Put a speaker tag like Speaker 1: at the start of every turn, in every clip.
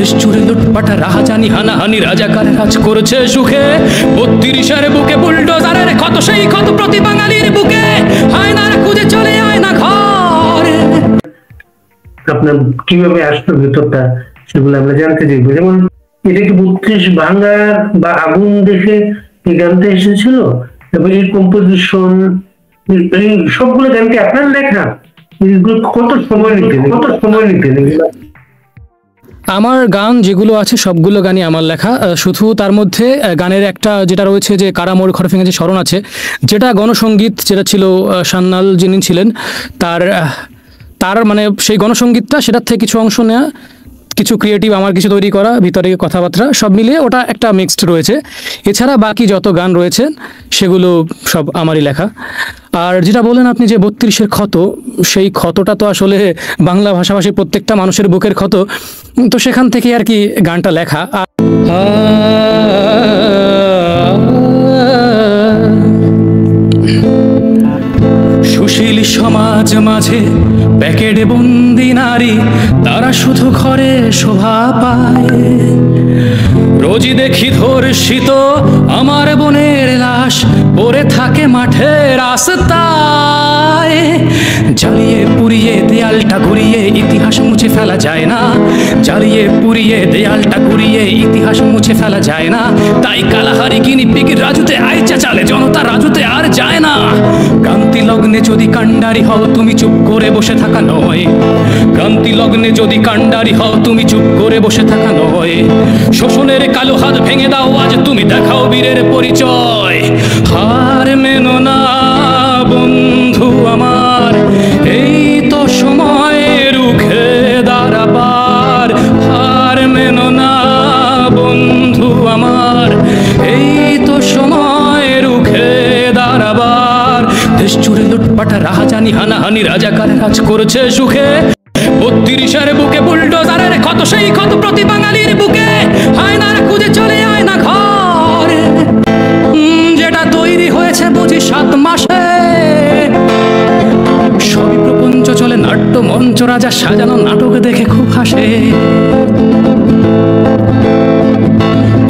Speaker 1: দেশ জুড়ে লুটপাট রাহাজানি হানাহানি রাজাকার রাজ করেছে সুখে ৩২-এর বুকে বুলডোজারের ক্ষত সেই ক্ষত প্রতি বাঙালির বুকে আয়নার খুঁজে চলে আয়না ঘর।
Speaker 2: আপনার কিভাবে আসলো ভেতরটা সেগুলো আমরা জানতে চাইবো। যেমন এটা কি ৩২ ভাঙা বা আগুন দেখে এই গানটা এসেছিল এবং এই কম্পোজিশন এই সবগুলো গান কি আপনার লেখা? এগুলো কত সময় নিতেন?
Speaker 1: আমার গান যেগুলো আছে সবগুলো গানই আমার লেখা, শুধু তার মধ্যে গানের একটা যেটা রয়েছে যে কারামোর ঘর ভেঙে যে স্মরণ আছে, যেটা গণসঙ্গীত, যেটা ছিল সান্যাল যিনি ছিলেন তার মানে সেই গণসঙ্গীতটা, সেটার থেকে কিছু অংশ নেওয়া, কিছু ক্রিয়েটিভ আমার কিছু তৈরি করা, ভিতরে কথাবার্তা সব মিলিয়ে ওটা একটা মিক্সড রয়েছে। এছাড়া বাকি যত গান রয়েছে সেগুলো সব আমারই লেখা। আর যেটা বলেন আপনি যে ৩২-এর ক্ষত, সেই ক্ষতটা তো আসলে বাংলা ভাষাভাষী প্রত্যেকটা মানুষের বুকের ক্ষত, তো সেখান থেকে আর কি গানটা লেখা। সুশীল সমাজ মাঝে প্যাকেটে বন্দি নারী, তারা শুধু ঘরে শোভা পায়। রোজই দেখি ধর্ষিত আমার বোনের লাশ পড়ে থাকে মাঠে রাস্তায়। জ্বালিয়ে পুড়িয়ে দেয়ালটা ঘুরিয়ে ইতিহাস মুছে ফেলা যায় না, জ্বালিয়ে পুড়িয়ে দেয়ালটা ঘুরিয়ে ইতিহাস মুছে ফেলা যায় না। তাই কালাহারি গিনিপিগ রাজুতে আইচা চালে, জনতা রাজুতে আর যায় না। ক্রান্তি লগ্নে যদি কাণ্ডারি হও তুমি চুপ করে বসে থাকা নয়, ক্রান্তি লগ্নে যদি কাণ্ডারি হও তুমি চুপ করে বসে থাকা নয়। শোষণের কালো হাত ভেঙে দাও আজ তুমি, দেখাও বীরের পরিচয়। হার মেনো না বন্ধু আমার, এই তো সময় রুখে দাঁড়াবার। হার মেনো না বন্ধু আমার, এই তো সময় রুখে দাঁড়াবার। দেশ জুড়ে লুটপাট রাহাজানি হানাহানি রাজাকার রাজ করেছে সুখে ৩২-এর বুকে বুলডোজারের ক্ষত সেই ক্ষত প্রতি বাঙালির বুকে আয়নার খুঁজে চলে আয়না ঘর। যেটা তৈরি হয়েছে বুঝি ৭ মাসে, সবই প্রপঞ্চ চলে নাট্য মঞ্চ, রাজা সাজানো নাটক দেখে খুব হাসে।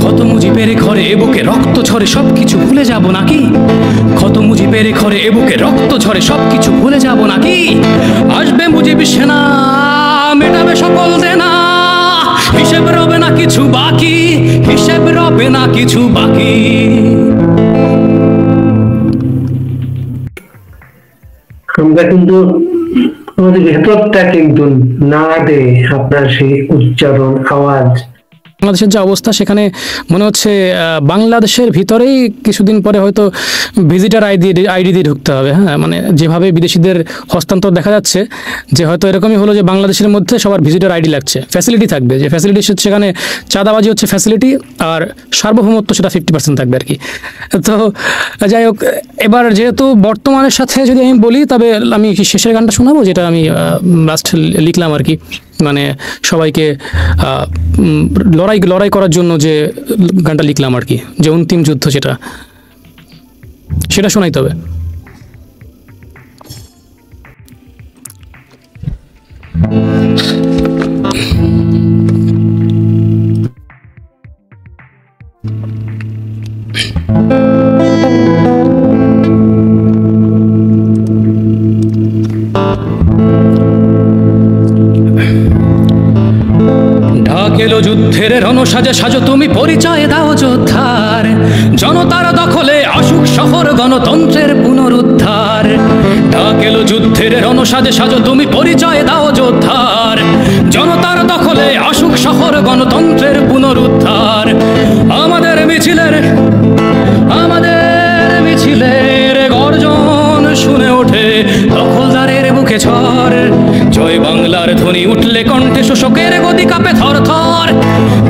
Speaker 1: ক্ষত মুজিবের ঘরে এ বুকে রক্ত ঝরে সবকিছু ভুলে যাব নাকি? ক্ষত মুজিবের ঘরে এ বুকে রক্ত ঝরে সবকিছু ভুলে যাব নাকি? আসবে মুজিব সেনা মেটাবে সকল দেনা, হিসেব রবে না কিছু বাকি, হিসেব রবে না কিছু বাকি।
Speaker 2: আমরা কিন্তু আমাদের ভেতরটা কিন্তু না দে আপনার সেই উচ্চারণ আওয়াজ।
Speaker 1: বাংলাদেশের যে অবস্থা সেখানে মনে হচ্ছে বাংলাদেশের ভিতরেই কিছুদিন পরে হয়তো ভিজিটার আইডি দিয়ে ঢুকতে হবে। হ্যাঁ, মানে যেভাবে বিদেশিদের হস্তান্তর দেখা যাচ্ছে, যে হয়তো এরকমই হলো যে বাংলাদেশের মধ্যে সবার ভিজিটার আইডি লাগছে, ফ্যাসিলিটি থাকবে, যে ফ্যাসিলিটি সেখানে চাঁদাবাজি হচ্ছে ফ্যাসিলিটি, আর সার্বভৌমত্ব সেটা 50% থাকবে আর কি। তো যাই হোক, এবার যেহেতু বর্তমানের সাথে যদি আমি বলি, তবে আমি শেষের গানটা শোনাবো, যেটা আমি লাস্ট লিখলাম আর কি, মানে সবাইকে লড়াই করার জন্য যে গানটা লিখলাম আর কি, যে অন্তিম যুদ্ধ, সেটা শোনাইতে হবে। ঢাকেলো যুদ্ধের রণসাজে সাজো তুমি, পরিচয় দাও যোদ্ধার। জনতার দখলে আসুক শহর গণতন্ত্রের পুনরুদ্ধার। ঢাকেলো যুদ্ধের রণসাজে সাজো তুমি, পরিচয় দাও যোদ্ধার। জনতার দখলে আসুক শহর গণতন্ত্রের পুনরুদ্ধার। আমাদের মিছিলের গর্জন শুনে ওঠে দখলদারের বুকে ঝড়। জয় বাংলার ধ্বনি উঠলে কণ্ঠে শোষকের গদি কাঁপে থর থর।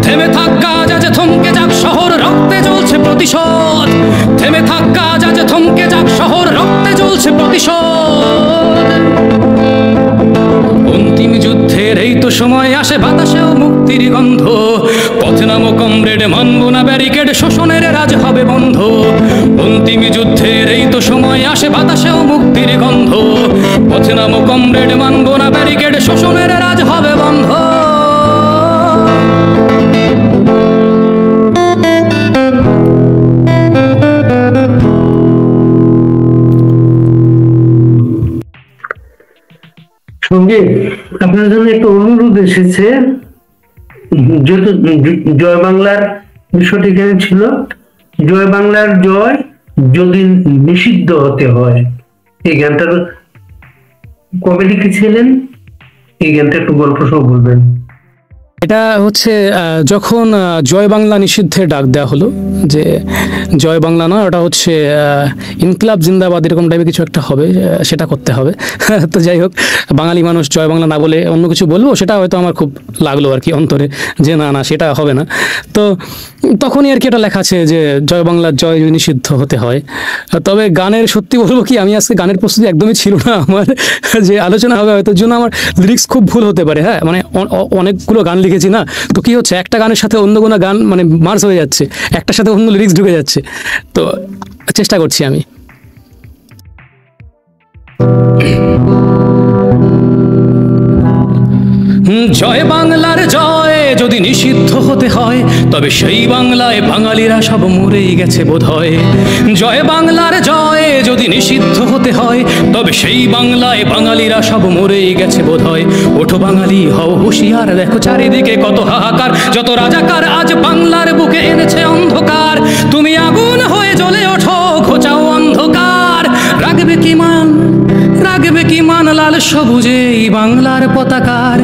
Speaker 1: থেমে থাক কাজ আজ থমকে যাক শহর, রক্তে জ্বলছে প্রতিশোধ। থেমে থাক কাজ আজ থমকে যাক শহর, রক্তে জ্বলছে প্রতিশোধ। অন্তিম যুদ্ধের এই তো সময় আসে, বাতাসেও মুক্তির গন্ধ। পথে নামো কমরেড, মানব না ব্যারিকেড, শোষণের রাজ হবে বন্ধ। অন্তিম যুদ্ধের এই তো সময় আসে, বাতাসেও মুক্তির গন্ধ। পথে নামো কমরেড, মানব না ব্যারিকেড, শোষণের রাজ হবে বন্ধ।
Speaker 2: যে আপনার জন্য একটা অনুরোধ এসেছে, যেহেতু জয় বাংলার বিষয়টি এখানে ছিল, জয় বাংলার জয় যদি নিষিদ্ধ হতে হয়, এই গানটার কবে লিখেছিলেন? এই গানটা একটু গল্প সহ বলবেন।
Speaker 1: এটা হচ্ছে যখন জয় বাংলা নিষিদ্ধের ডাক দেওয়া হলো, যে জয় বাংলা নয়, ওটা হচ্ছে ইনকলাব জিন্দাবাদ এরকম টাইপের কিছু একটা হবে, সেটা করতে হবে। তো যাই হোক, বাঙালি মানুষ জয় বাংলা না বলে অন্য কিছু বলবো, সেটা হয়তো আমার খুব লাগলো আর কি অন্তরে, যে না না সেটা হবে না। তো তখনই আর কি এটা লেখা আছে যে জয় বাংলার জয় নিষিদ্ধ হতে হয়। তবে গানের সত্যি বলবো কি, আমি আজকে গানের প্রস্তুতি একদমই ছিল না আমার, যে আলোচনা হবে হয়তো জন্য আমার লিরিক্স খুব ভুল হতে পারে। হ্যাঁ, মানে অনেকগুলো গান লিখেছি না, তো কি হচ্ছে একটা গানের সাথে অন্য কোনো গান মানে মার্জ হয়ে যাচ্ছে, একটার সাথে অন্য লিরিক্স ঢুকে যাচ্ছে। তো চেষ্টা করছি আমি। জয় বাংলার জয় যদি নিষিদ্ধ হতে হয়, তবে সেই বাংলায় বাঙালিরা সব মরেই গেছে বোধহয়। জয় বাংলার জয় যদি নিষিদ্ধ হতে হয়, তবে সেই বাংলায় বাঙালিরা সব মরেই গেছে বোধহয়। ওঠো বাঙালি, হও হুঁশিয়ার, দেখো চারিদিকে কত হাহাকার, যত রাজাকার আজ বাংলার বুকে এনেছে অন্ধকার। তুমি আগুন হয়ে জ্বলে ওঠো, ঘোচাও অন্ধকার। রাখবে কি মান, রাখবে কি মান লাল সবুজে এই বাংলার পতাকার।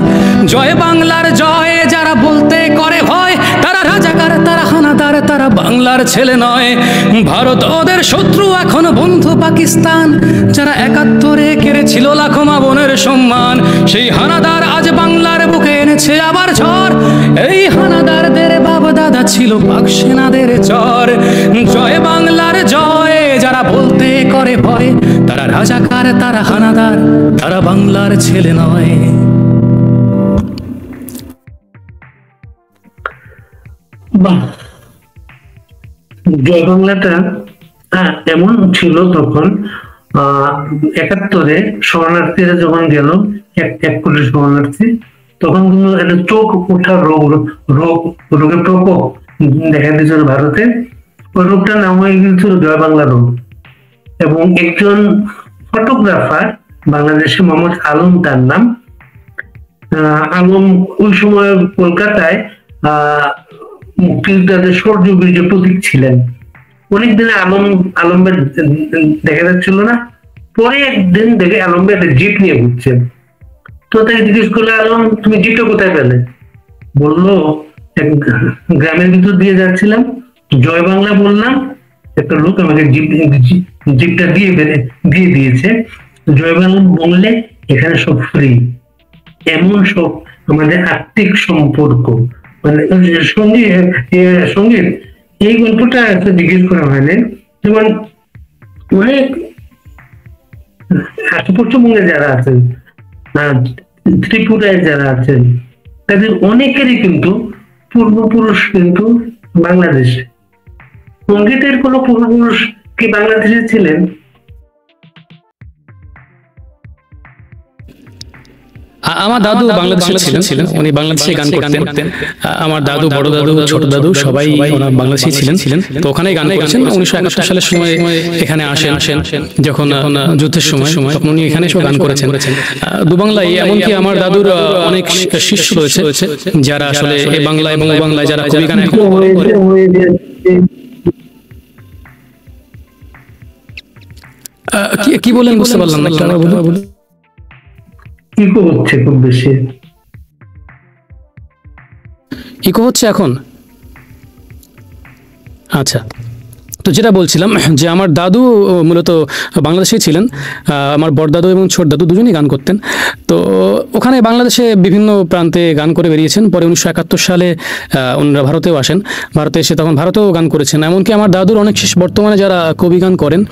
Speaker 1: জয় বাংলার জয় যারা বলতে করে ভয়, তারা রাজাকার, তারা হানাদার, তারা বাংলার ছেলে নয়। ভারত ওদের শত্রু, এখন বন্ধু পাকিস্তান, যারা ৭১ কেড়েছিল লাখো মা বোনের সম্মান। সেই হানাদার আজ বাংলার বুকে এনেছে আবার ঝড়, এই হানাদারদের বাবা দাদা ছিল পাক সেনাদের চর। জয় বাংলার জয় যারা বলতে করে ভয়, তারা রাজাকার, তারা হানাদার, তারা বাংলার ছেলে নয়।
Speaker 2: বাহ, জয় বাংলাটা এমন ছিল তখন ৭১ শরণার্থীরা যখন গেল, ১ কোটি শরণার্থী, তখন কিন্তু একটা চোখ ওঠার রোগের প্রকোপ দেখা দিয়েছিল ভারতে। ওই রোগটার নাম হয়ে গিয়েছিল জয় বাংলা রোগ। এবং একজন ফটোগ্রাফার বাংলাদেশে, মোহাম্মদ আলম তার নাম, আলম ওই সময় কলকাতায় মুক্তিযোদ্ধাদের শৌর্য বীর্যের প্রতীক ছিলেন। অনেকদিন আলমের দেখা যাচ্ছিল না, পরে একদিন দেখে আলমে একটা জিপ নিয়ে ঘুরছেন। তো তাকে জিজ্ঞেস করলে, আলম তুমি জিপটা কোথায় পেলে? বললো, গ্রামের ভিতর দিয়ে যাচ্ছিলাম, জয় বাংলা বললাম, একটা লোক আমাকে জিপটা দিয়ে দিয়েছে। জয় বাংলা বললে এখানে সব ফ্রি। এমন সব আমাদের আত্মিক সম্পর্ক, মানে সঙ্গীত। এই গল্পটা জিজ্ঞেস করা হয়নি। যেমন অনেক পশ্চিমবঙ্গে যারা আছেন, ত্রিপুরায় যারা আছেন, তাদের অনেকেরই কিন্তু পূর্বপুরুষ কিন্তু বাংলাদেশে। সঙ্গীতের কোনো পূর্বপুরুষ কি বাংলাদেশে ছিলেন?
Speaker 1: আমার দাদু বাংলাদেশে ছিলেন, উনি বাংলাদেশে গান করতেন। আমার দাদু, বড় দাদু, ছোট দাদু সবাই ওনার বাংলাদেশে ছিলেন। তো ওখানেই গান করেছেন। ১৯৭১ সালের সময় এখানে আসেন, যখন যুদ্ধের সময় উনি এখানে এসে গান করেছেন দুবাংলায়। এমনকি আমার দাদুর অনেক শিষ্য রয়েছে যারা আসলে এই বাংলা এবং ও বাংলায় যারা কবি গান এখন করে। কি বলেন বুঝতে পারলাম না,
Speaker 2: ইকো হচ্ছে খুব বেশি।
Speaker 1: ইকো হচ্ছে এখন? আচ্ছা, তো যেটা বলছিলাম যে আমার দাদু মূলত বাংলাদেশেই ছিলেন। আমার বড়দাদু এবং ছোট দাদু দুজনেই গান করতেন। তো ওখানে বাংলাদেশে বিভিন্ন প্রান্তে গান করে বেরিয়েছেন। পরে ১৯৭১ সালে ওনারা ভারতেও আসেন। ভারতে এসে তখন ভারতেও গান করেছেন। এমনকি আমার দাদুর অনেক শিষ্য, বর্তমানে যারা কবি গান করেন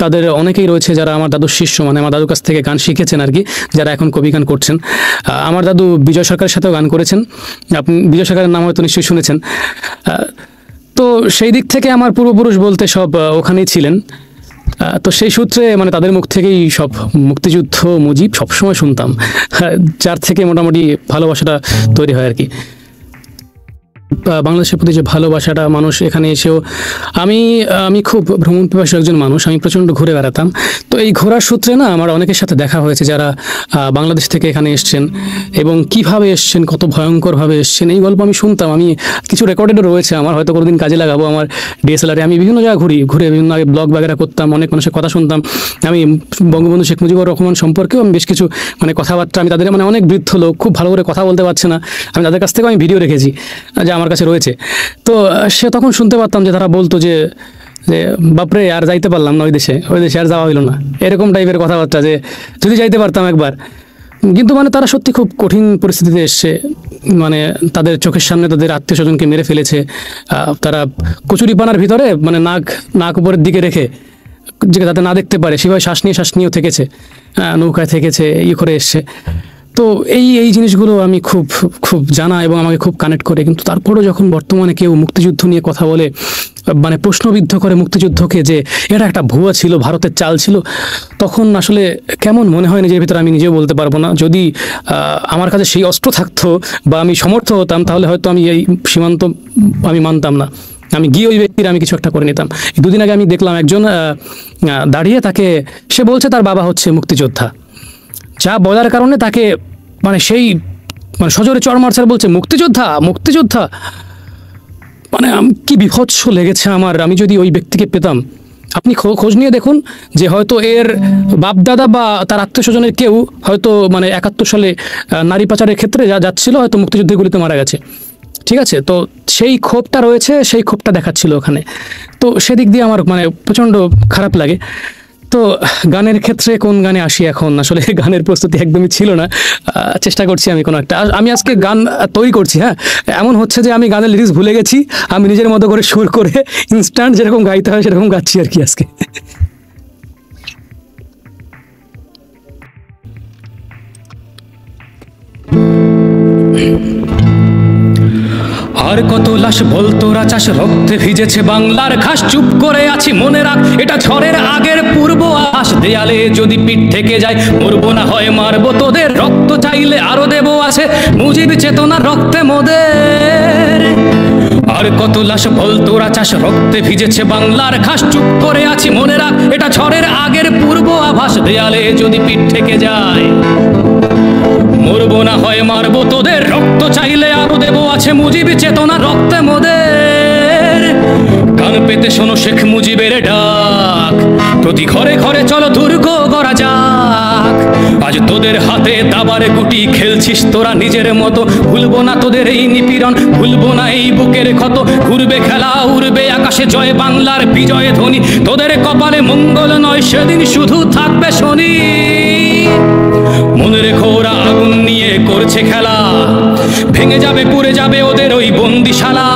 Speaker 1: তাদের অনেকেই রয়েছে যারা আমার দাদুর শিষ্য, মানে আমার দাদুর কাছ থেকে গান শিখেছেন আর কি, যারা এখন কবি গান করছেন। আমার দাদু বিজয় সরকারের সাথেও গান করেছেন। আপনি বিজয় সরকারের নাম হয়তো নিশ্চয়ই শুনেছেন। তো সেই দিক থেকে আমার পূর্বপুরুষ বলতে সব ওখানেই ছিলেন। তো সেই সূত্রে মানে তাদের মুখ থেকেই সব মুক্তিযুদ্ধ, মুজিব সবসময় শুনতাম, যার থেকে মোটামুটি ভালোবাসাটা তৈরি হয় আর কি। বাংলাদেশের প্রতি যে ভালোবাসাটা, মানুষ এখানে এসেও আমি আমি খুব ভ্রমণ পিপাসু একজন মানুষ, আমি প্রচণ্ড ঘুরে বেড়াতাম। তো এই ঘোরার সূত্রে না আমার অনেকের সাথে দেখা হয়েছে যারা বাংলাদেশ থেকে এখানে এসছেন এবং কিভাবে এসছেন, কত ভয়ঙ্করভাবে এসছেন, এই গল্প আমি শুনতাম। আমি কিছু রেকর্ডেডও রয়েছে আমার, হয়তো কোনোদিন কাজে লাগাবো আমার ডিএসএলআরে। আমি বিভিন্ন জায়গা ঘুরে বিভিন্ন আগে ব্লগ বাগেরা করতাম, অনেক মানুষের কথা শুনতাম। আমি বঙ্গবন্ধু শেখ মুজিবুর রহমান সম্পর্কেও আমি বেশ কিছু কথাবার্তা, আমি তাদের অনেক বৃদ্ধ লোক, খুব ভালো করে কথা বলতে পারছে না, আমি তাদের কাছ থেকেও আমি ভিডিও রেখেছি যে আমার কাছে রয়েছে। তো সে তখন শুনতে পারতাম যে তারা বলতো যে যে বাপরে আর যাইতে পারলাম না, ওই দেশে আর যাওয়া হইলো না, এরকম টাইপের কথাবার্তা, যে যদি যাইতে পারতাম একবার। কিন্তু তারা সত্যি খুব কঠিন পরিস্থিতিতে এসছে, তাদের চোখের সামনে তাদের আত্মীয় স্বজনকে মেরে ফেলেছে। তারা কচুরিপানার ভিতরে নাক উপরের দিকে রেখে, যাতে না দেখতে পারে সেভাবে শ্বাস নিয়েও থেকেছে, নৌকায় থেকেছে, করে এসছে। তো এই জিনিসগুলো আমি খুব খুব জানা এবং আমাকে খুব কানেক্ট করে। কিন্তু তারপরেও যখন বর্তমানে কেউ মুক্তিযুদ্ধ নিয়ে কথা বলে, প্রশ্নবিদ্ধ করে মুক্তিযুদ্ধকে, যে এটা একটা ভুয়া ছিল, ভারতের চাল ছিল, তখন আসলে কেমন মনে হয় নিজের ভিতরে, আমি নিজেও বলতে পারবো না। যদি আমার কাছে সেই অস্ত্র থাকতো বা আমি সমর্থ হতাম, তাহলে হয়তো আমি এই সীমান্ত আমি মানতাম না, আমি গিয়ে ওই ব্যক্তির আমি কিছু একটা করে নিতাম। দুদিন আগে আমি দেখলাম একজন দাঁড়িয়ে, তাকে সে বলছে তার বাবা হচ্ছে মুক্তিযোদ্ধা, যা বলার কারণে তাকে সেই সজোরে চড় মারছে, বলছে মুক্তিযোদ্ধা মুক্তিযোদ্ধা। কি বিভৎস লেগেছে আমার। আমি যদি ওই ব্যক্তিকে পেতাম, আপনি খোঁজ নিয়ে দেখুন যে হয়তো এর বাপদাদা বা তার আত্মীয় স্বজনের কেউ হয়তো 71 সালে নারী পাচারের ক্ষেত্রে যাচ্ছিল, হয়তো মুক্তিযুদ্ধের গুলিতে মারা গেছে, ঠিক আছে? তো সেই ক্ষোভটা রয়েছে, সেই ক্ষোভটা দেখাচ্ছিল ওখানে। তো সেদিক দিয়ে আমার প্রচণ্ড খারাপ লাগে। তো গানের ক্ষেত্রে কোন গানে আসি এখন? আসলে গানের প্রস্তুতি একদমই ছিল না, চেষ্টা করছি আমি কোনো একটা। আমি আজকে গান তৈরি করছি, হ্যাঁ, এমন হচ্ছে যে আমি গানের লিরিক্স ভুলে গেছি, আমি নিজের মতো করে সুর করে ইনস্ট্যান্ট যেরকম গাইতে হয় সেরকম গাচ্ছি আর কি আজকে। আর কত লাশ বলতোরা চাষ, রক্তে ভিজেছে বাংলার ঘাস, চুপ করে আছি মনে রাখ এটা ঝড়ের আগের পূর্ব আশ। দেয়ালে যদি পিঠ থেকে যায়, মরবো না হয় মারবো তোদের, রক্ত চাইলে আরো দেবো আছে, মুজিব চেতনা রক্তে মোদের। আর কত লাশ বলতোরা চাষ, রক্তে ভিজেছে বাংলার ঘাস, চুপ করে আছি মনে রাখ এটা ঝড়ের আগের পূর্ব আভাস। দেয়ালে যদি পিঠ থেকে যায়, মরবো না হয় মারবো তোদের, রক্ত চাইলে আরো দেবো আছে, মুজিব চেতনা রক্তে মোদের। কান পেতে শোনো শেখ মুজিবের ডাক, প্রতি ঘরে ঘরে চলো দুর্গ গড়া যাক। আজ তোদের হাতে দাবার গুটি, খেলছিস তোরা নিজের মতো, ভুলবো না তোদের এই নিপীড়ন, ভুলবো না এই বুকের ক্ষত। ঘুরবে খেলা, উড়বে আকাশে জয় বাংলার বিজয় ধ্বনি, তোদের কপালে মঙ্গল নয় সেদিন শুধু থাকবে শনি। মনে রেখো ওরা আগুন নিয়ে করছে খেলা, ভেঙে যাবে পুড়ে যাবে ওদের ওই বন্দিশালা।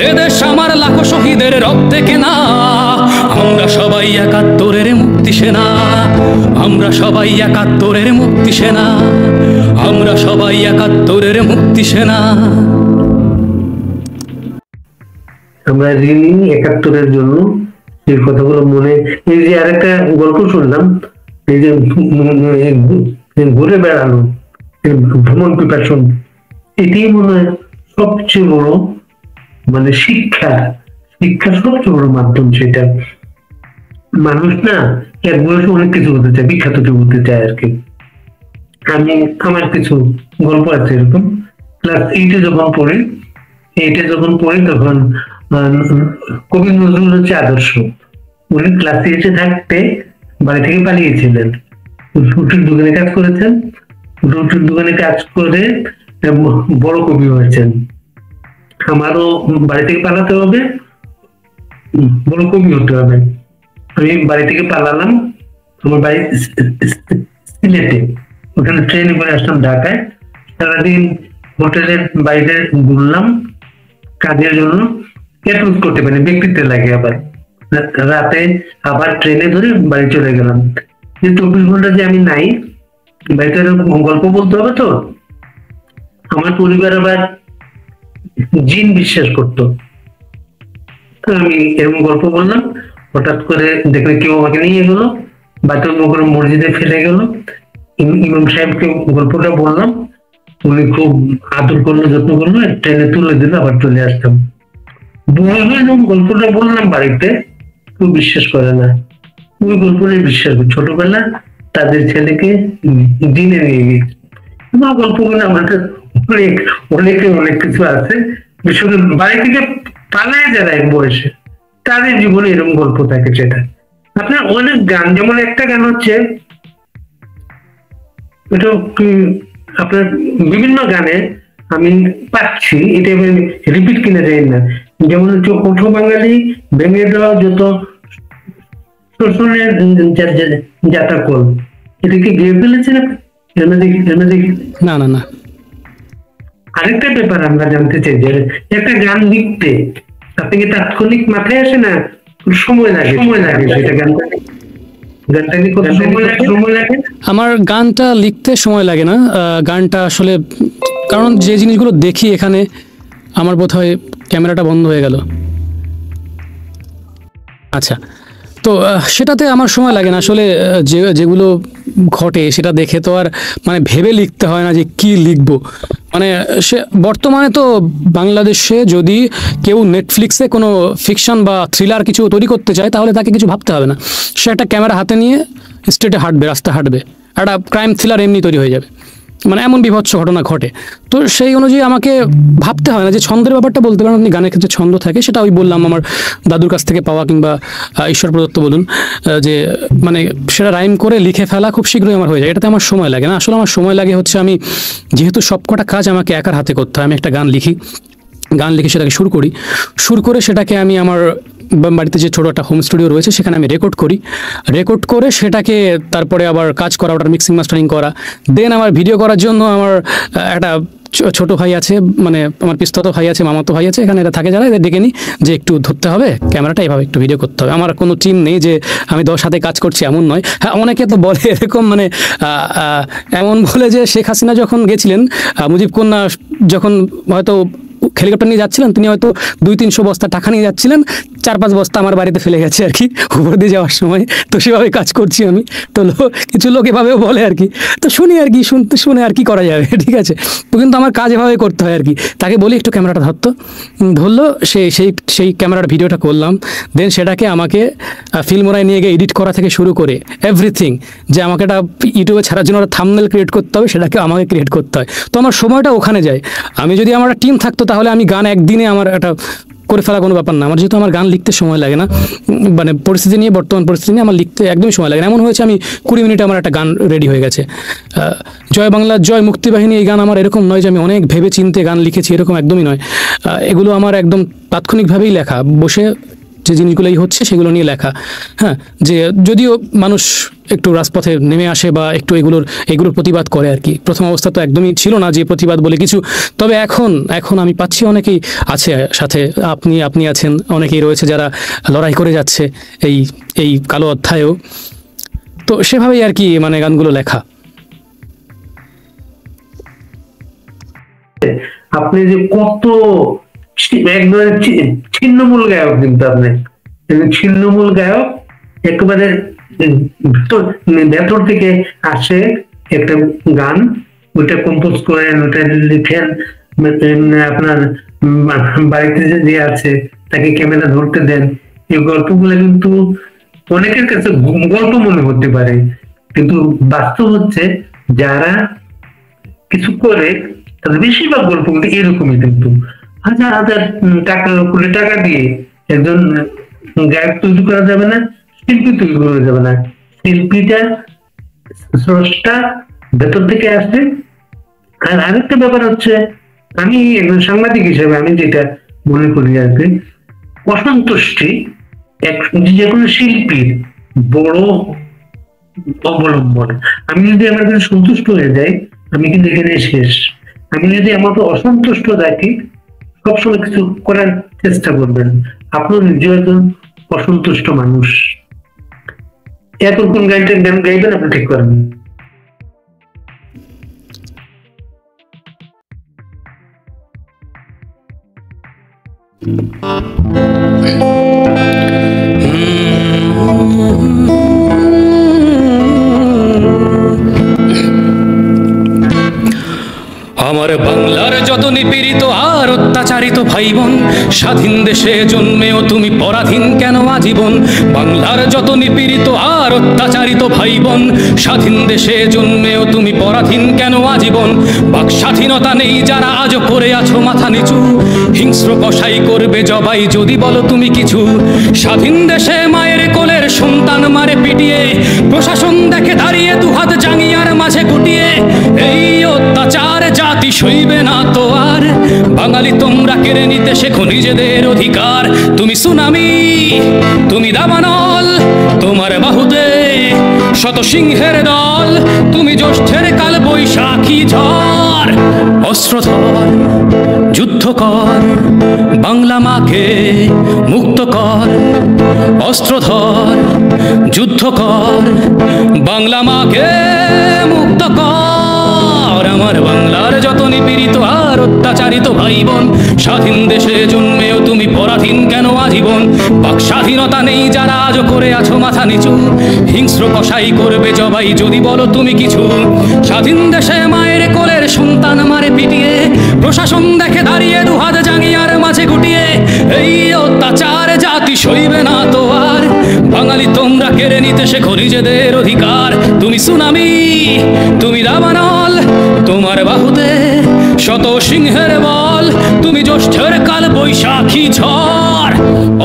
Speaker 1: এদেশ আমার লাখো শহীদের রক্তে কেনা, আমরা সবাই 71-এর মুক্তি সেনা, আমরা সবাই 71-এর মুক্তি সেনা, আমরা সবাই 71-এর মুক্তি সেনা।
Speaker 2: আমরা ঋণী 71-এর জন্য। এই কথাগুলো মনে, এই যে আরেকটা গল্প শুনলাম, এই যে ঘুরে বেড়ানো, ভ্রমণ পিপাসন, এটাই মনে হয় সবচেয়ে বড় শিক্ষা সবচেয়ে বড় মাধ্যম। সেটা মানুষ না এক বয়সে অনেক কিছু হতে চায়, বিখ্যাত কেউ হতে চায় আর কি। আমার কিছু গল্প আছে এরকম। ক্লাস 8-এ যখন পড়ি তখন কবি নজরুল হচ্ছে আদর্শ। উনি ক্লাস 8-এ থাকতে বাড়ি থেকে পালিয়েছিলেন, রুটির দোকানে কাজ করেছেন, রুটির দোকানে কাজ করে বড় কবি হয়েছেন। আমারও বাড়ি থেকে পালাতে হবে, বড় কবি হতে হবে। আমি বাড়ি থেকে পালালাম, আমার বাড়ি সিলেটে, ওখানে ট্রেনে করে আসলাম ঢাকায়। সারাদিন হোটেলের বাইরে ঘুরলাম কাজের জন্য, অ্যাপ্রুভ করতে পারি, ব্যক্তিত্বে লাগে। আবার রাতে আবার ট্রেনে ধরে বাড়ি চলে গেলাম। যে 24 ঘন্টা যে আমি নাই, বাড়িতে গল্প বলতে হবে তো। আমার পরিবার আবার জিন বিশ্বাস করতো, আমি এরকম গল্প বললাম, হঠাৎ করে দেখলে কেউ আমাকে নিয়ে গেলো, বাথরুম করে মসজিদে ফেলে গেল। ইমাম সাহেবকে গল্পটা বললাম, উনি খুব আদর করলো, যত্ন করলো, ট্রেনে তুলে দিল, আবার চলে আসতাম। বলবে যখন গল্পটা বললাম বাড়িতে, কেউ বিশ্বাস করে না। ওই গল্পটাই বিশ্বাস করে। ছোটবেলা তাদের ছেলেকে দিনে নিয়ে গেছে। গল্পগুলো আমাদের অনেক অনেকে অনেক কিছু আছে, বিশেষ করে বাড়ি থেকে পালায় যারা এক বয়সে, তাদের জীবনে এরকম গল্প থাকে। সেটা আপনার অনেক গান, যেমন একটা গান হচ্ছে, এটা আপনার বিভিন্ন গানে আমি পাচ্ছি, এটা আমি রিপিট কিনে যাই না। যেমন হচ্ছে ওঠো বাঙালি, ভেঙে দেওয়া যত শোষণের যাতা কল, এটা কি গেয়ে ফেলেছেন দেখি?
Speaker 1: না না না।
Speaker 2: আরেকটা ব্যাপার আমরা জানতে চাই, যে একটা গান লিখতে আপনি কি তাৎক্ষণিক মাথায় আসে না, সময় লাগে সেটা গানটা কি কত সময় লাগে?
Speaker 1: আমার গানটা লিখতে সময় লাগে না। গানটা আসলে, কারণ যে জিনিসগুলো দেখি এখানে, আমার বোধ হয় ক্যামেরাটা বন্ধ হয়ে গেল। আচ্ছা, তো সেটাতে আমার সময় লাগে না আসলে। যেগুলো ঘটে সেটা দেখে তো আর মানে ভেবে লিখতে হয় না যে কি লিখবো। মানে সে বর্তমানে তো বাংলাদেশে যদি কেউ নেটফ্লিক্সে কোনো ফিকশন বা থ্রিলার কিছু তৈরি করতে চায়, তাহলে তাকে কিছু ভাবতে হবে না। সে একটা ক্যামেরা হাতে নিয়ে স্ট্রিটে হাঁটবে, রাস্তা হাঁটবে, একটা ক্রাইম থ্রিলার এমনি তৈরি হয়ে যাবে। মানে এমন বিভৎস ঘটনা ঘটে। তো সেই অনুযায়ী আমাকে ভাবতে হয় না। যে ছন্দের ব্যাপারটা বলতে পারেন আপনি, গানের ক্ষেত্রে ছন্দ থাকে, সেটা ওই বললাম আমার দাদুর কাছ থেকে পাওয়া, কিংবা ঈশ্বর প্রদত্ত বলুন, যে মানে সেটা রাইম করে লিখে ফেলা খুব শীঘ্রই আমার হয়ে যায়। এটাতে আমার সময় লাগে না। আসলে আমার সময় লাগে হচ্ছে, আমি যেহেতু সবকটা কাজ আমাকে একার হাতে করতে হয়, আমি একটা গান লিখি, সেটাকে সুর করে সেটাকে আমি আমার বাড়িতে যে ছোটো একটা হোম স্টুডিও রয়েছে সেখানে আমি রেকর্ড করে সেটাকে তারপরে আবার কাজ করা, ওটার মিক্সিং মাস্টারিং করা। দেন আমার ভিডিও করার জন্য আমার একটা ছোট ভাই আছে, মানে আমার পিস্তত ভাই আছে, মামাতো ভাই আছে, এখানে এরা থাকে যারা, এদের ডেকে নিই যে একটু ধরতে হবে ক্যামেরাটা, এভাবে একটু ভিডিও করতে হবে। আমার কোনো টিম নেই যে আমি 10 হাতে কাজ করছি, এমন নয়। হ্যাঁ, অনেকে তো বলে এরকম, মানে এমন বলে যে শেখ হাসিনা যখন গেছিলেন, মুজিব কন্যা যখন হয়তো হেলিকপ্টার নিয়ে যাচ্ছিলেন, তিনি হয়তো 200-300 বস্তা টাকা নিয়ে যাচ্ছিলেন, 4-5 বস্তা আমার বাড়িতে ফেলে গেছে আর কি, উপর দিয়ে যাওয়ার সময়। তো সেভাবে কাজ করছি আমি। তো কিছু লোক এভাবেও বলে আর কি। তো শুনি আর কি, শুনে আর কি করা যাবে, ঠিক আছে। তো কিন্তু আমার কাজ এভাবে করতে হয় আর কি। তাকে বলি একটু ক্যামেরাটা ধরলো, সেই ক্যামেরার ভিডিওটা করলাম। দেন সেটাকে আমাকে ফিল্মোরায় নিয়ে গিয়ে এডিট করা থেকে শুরু করে এভরিথিং, যে আমাকে একটা ইউটিউবে ছাড়ার জন্য একটা থাম্বনেল ক্রিয়েট করতে হবে, সেটাকে আমাকে ক্রিয়েট করতে হয়। তো আমার সময়টা ওখানে যায়। আমি যদি আমার টিম থাকতো, তাহলে আমি গান একদিনে আমার একটা করে ফেলা কোনো ব্যাপার না। আমার যেহেতু আমার গান লিখতে সময় লাগে না, মানে বর্তমান পরিস্থিতি নিয়ে আমার লিখতে একদমই সময় লাগে না। এমন হয়েছে আমি 20 মিনিটে আমার একটা গান রেডি হয়ে গেছে। জয় বাংলা জয় মুক্তিবাহিনী, এই গান আমার এরকম নয় যে আমি অনেক ভেবে চিন্তে গান লিখেছি, এরকম একদমই নয়। এগুলো আমার একদম তাৎক্ষণিকভাবেই লেখা, বসে যে জিনিসগুলোই হচ্ছে সেগুলো নিয়ে লেখা। হ্যাঁ, যে যদিও মানুষ একটু রাজপথে নেমে আসে বা একটু এগুলোর প্রতিবাদ করে আর কি। প্রথম অবস্থা তো একদমই ছিল না যে প্রতিবাদ বলে কিছু। তবে এখন আমি পাচ্ছি অনেকেই আছে সাথে, আপনি আছেন, অনেকেই রয়েছে যারা লড়াই করে যাচ্ছে এই কালো অধ্যায়েও। তো সেভাবেই আর কি মানে গানগুলো লেখা।
Speaker 2: আপনি যে কত একবারে ছিন্নমূল গায়ক, কিন্তু আপনি ছিন্নমূল গায়ক, একেবারে ভেতর থেকে আসে একটা গান, ওইটা কম্পোজ করেন, ওইটা লিখেন, আপনার বাড়িতে যে আছে তাকে ক্যামেরা ধরতে দেন। এই গল্পগুলো কিন্তু অনেকের কাছে গল্প মনে হতে পারে, কিন্তু বাস্তব হচ্ছে যারা কিছু করে তাদের বেশিরভাগ গল্প কিন্তু এরকমই। কিন্তু হাজার হাজার কোটি টাকা দিয়ে একজন গায়ক তৈরি করা যাবে না, শিল্পী তৈরি করা যাবে না। শিল্পীটা স্রষ্টা ভেতর থেকে আসে। আর আরেকটা ব্যাপার হচ্ছে, আমি একজন সাংবাদিক হিসেবে আমি যেটা মনে করি আর কি, অসন্তুষ্টি যে কোনো শিল্পীর বড় অবলম্বন। আমি যদি আমার কাছে সন্তুষ্ট হয়ে যাই, আমি কিন্তু এখানে শেষ। আমি যদি আমাকে অসন্তুষ্ট দেখি, সবসময় কিছু করার চেষ্টা করবেন। আপনার নিজেও একজন অসন্তুষ্ট মানুষ। এখন কোন গানটা গাইবেন আপনি ঠিক করেন।
Speaker 1: অত্যাচারিত ভাই বোন, স্বাধীন দেশে জন্মেও তুমি পরাধীন কেন আজীবন? বাংলার যত নিপীড়িত আর অত্যাচারিত ভাই বোন, স্বাধীন দেশে জন্মেও তুমি পরাধীন কেন আজীবন? বাক স্বাধীনতা নেই যারা আজও করে আছো মাথা নিচু, হিংস্র কসাই করবে জবাই যদি বলো তুমি কিছু। স্বাধীন দেশে মায়ের কোলের সন্তান মারে পিটিয়ে, প্রশাসন দেখে দাঁড়িয়ে দুহাত জাঙ্গিয়ার মাঝে গুটিয়ে। এই অত্যাচার জাতি সইবে না তো আর, বাঙালি তোমরা কেড়ে নিতে শেখো নিজেদের অধিকার। তুমি সুনামি, তুমি দাবানল, তোমার বাহুতে শত সিংহের দল, তুমি জ্যৈষ্ঠের কাল বৈশাখী ঝড়। অস্ত্রধর, যুদ্ধ কর, বাংলা মাকে মুক্ত কর। অস্ত্রধর, যুদ্ধ কর, বাংলা মাকে মুক্ত কর। আমার বাংলার যত নিপীড়িত আর অত্যাচারিত ভাই বোন, স্বাধীন দেশে জন্মেও তুমি পরাধীন কেন আজীবন? বাক স্বাধীনতা নেই যারা আজও করে আছো মাথা নিচু, হিংস্র কসাই করবে জবাই যদি বলো তুমি কিছু। স্বাধীন দেশে মায়ের কোলের সন্তান মারে পিটিয়ে, প্রশাসন দেখে দাঁড়িয়ে দুহাত জাঙ্গিয়ার মাঝে গুটিয়ে। এই অত্যাচার জাতি সইবে না তো আর, বাঙালি তোমরা কেড়ে নিতে শেখো নিজেদের অধিকার। তুমি সুনামি, তুমি দাবানল, তোমার বাহুতে শত সিংহের বল, তুমি জ্যৈষ্ঠের কাল বৈশাখী ঝড়।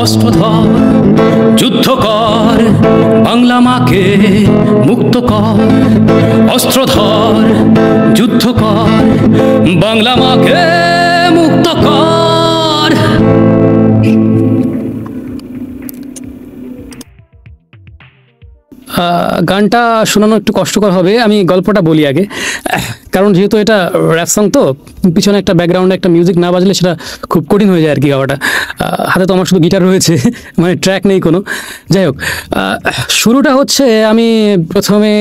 Speaker 1: অস্ত্রধর, যুদ্ধ কর, বাংলা মাকে মুক্ত কর। অস্ত্রধর, যুদ্ধ কর, বাংলা মাকে মুক্ত কর। গানটা শোনানো একটু কষ্টকর হবে, আমি গল্পটা বলি আগে, কারণ যেহেতু এটা র্যাপ সং তো পিছনে একটা ব্যাকগ্রাউন্ডে একটা মিউজিক না বাজলে সেটা খুব কঠিন হয়ে যায় আর কি গাওয়াটা। হাতে তো আমার শুধু গিটার রয়েছে, মানে ট্র্যাক নেই কোনো। যাই হোক, শুরুটা হচ্ছে আমি প্রথমে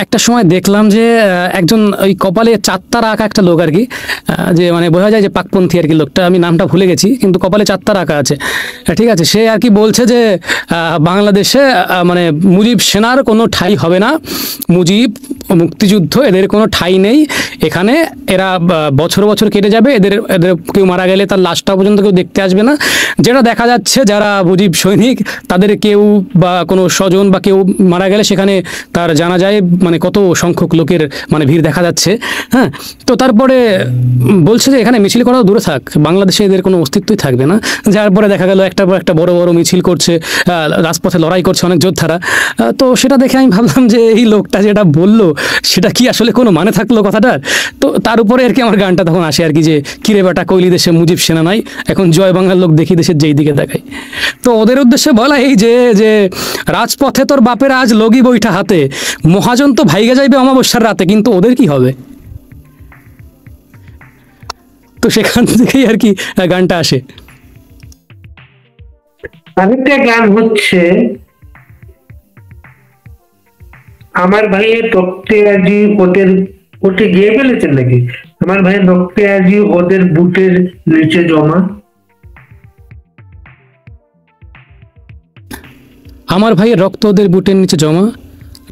Speaker 1: একটা সময় দেখলাম যে একজন ওই কপালে চাত্তারা আঁকা একটা লোক আর কি, যে মানে বোঝা যায় যে পাকপন্থী আর কি লোকটা, আমি নামটা ভুলে গেছি, কিন্তু কপালে চাত্তারা আঁকা আছে, ঠিক আছে। সে আর কি বলছে যে বাংলাদেশে মানে মুজিব সেনার কোনো ঠাঁই হবে না, মুজিব মুক্তিযুদ্ধ এদের কোনো ঠাঁই নেই এখানে, এরা বছর বছর কেটে যাবে, এদের এদের কেউ মারা গেলে তার লাশটা পর্যন্ত কেউ দেখতে আসবে না। যেটা দেখা যাচ্ছে যারা মুজিব সৈনিক তাদের কেউ বা কোনো স্বজন বা কেউ মারা গেলে সেখানে তার জানা যায় মানে কত সংখ্যক লোকের মানে ভিড় দেখা যাচ্ছে। হ্যাঁ, তো তারপরে বলছে যে এখানে মিছিল করাও দূরে থাক, বাংলাদেশে এদের কোনো অস্তিত্বই থাকবে না। যার পরে দেখা গেল একটা পর একটা বড় বড় মিছিল করছে, রাজপথে লড়াই করছে অনেক যোদ্ধারা। তো সেটা দেখে আমি ভাবলাম যে এই লোকটা যেটা বললো সেটা কি আসলে কোনো মানে থাকলো কথাটার? তো তার উপরে আর কি আমার গানটা তখন আসে আর কি, যে কিরে বেটা কইলি দেশে মুজিব সেনা নাই, এখন জয় বাংলার লোক দেখি দেশের যেই দিকে দেখায়। তো ওদের উদ্দেশ্যে বলা এই যে রাজপথে তোর বাপের আজ লগি বইটা হাতে, মহাজন তো ভাইগে যাইবে অমাবস্যার রাতে, কিন্তু ওদের কি হবে? তো সেখান থেকেই আর কি গানটা আসে।
Speaker 2: আরেকটা গান হচ্ছে আমার ভাইয়ের রক্তে আজি ওদের, ওটা গিয়ে ফেলেছেন নাকি? আমার ভাইয়ের রক্তে আজি ওদের বুটের নিচে জমা।
Speaker 1: আমার ভাইয়ের রক্ত ওদের বুটের নিচে জমা,